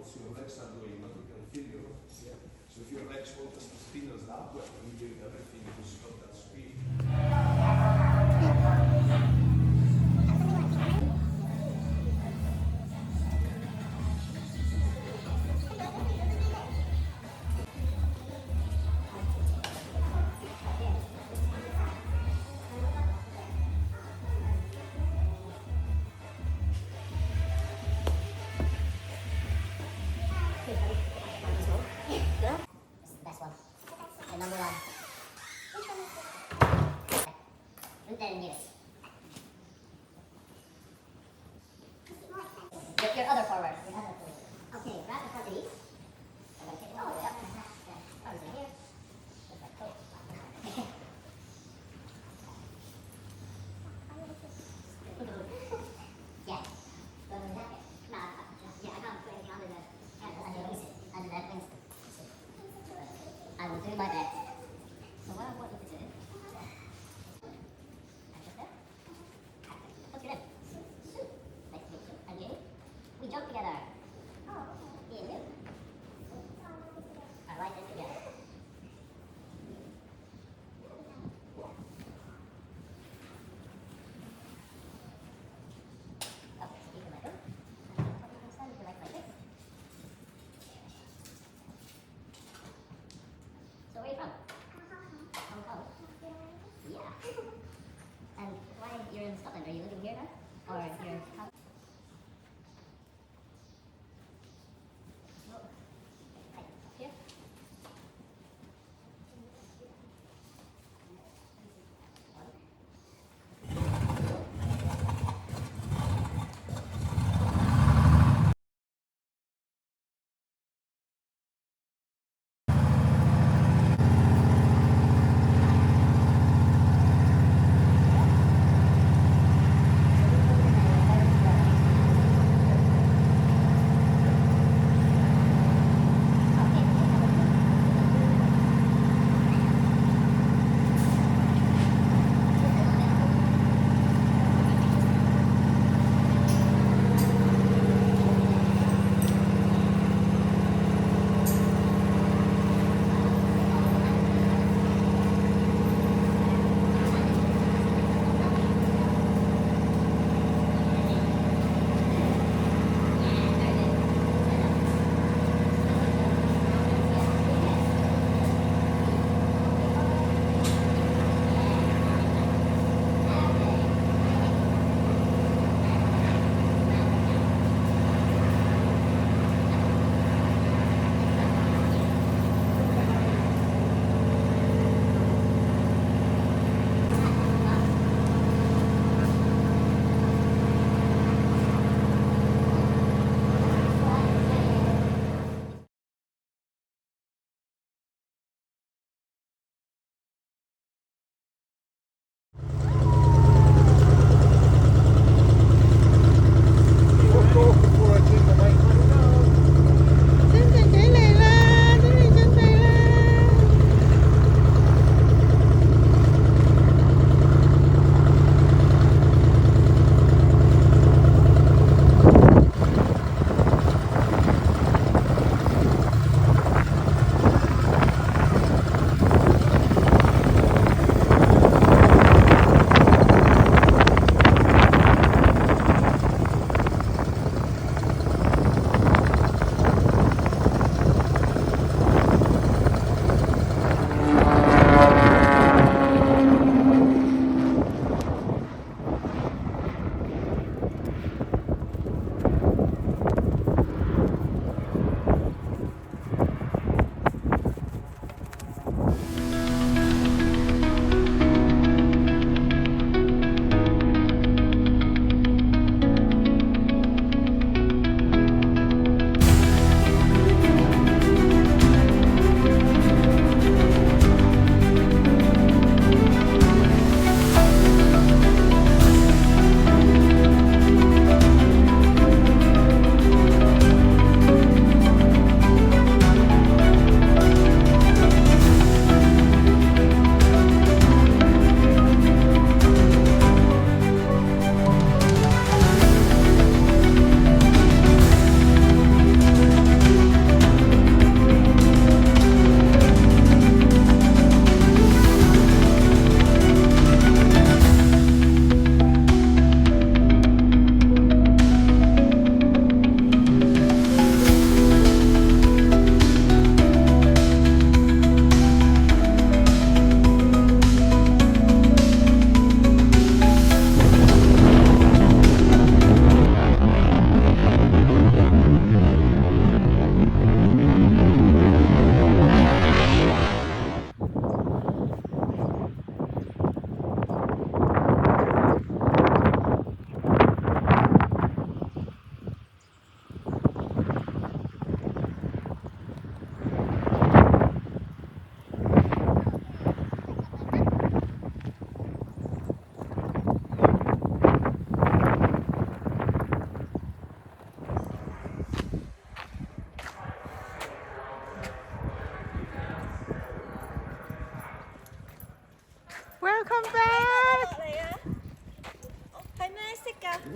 what your legs are doing, but you can feel your So if your legs want us to spin us up, well, we do everything to stop that speed. Best one. The number one. And then use. Your other forward. Okay, grab the front of these. I'm going to take it all the way up. Arms in here. Just like so. Yeah. No, yeah, I can't put anything under the canvas. Under that wings. I will do my best. So what I want you to do, just there. What's your name? Nice to meet you. And you? We jump together. Me and you.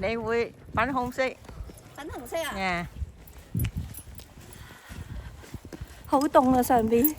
你會粉紅色粉紅色啊，呀？好凍啊上邊。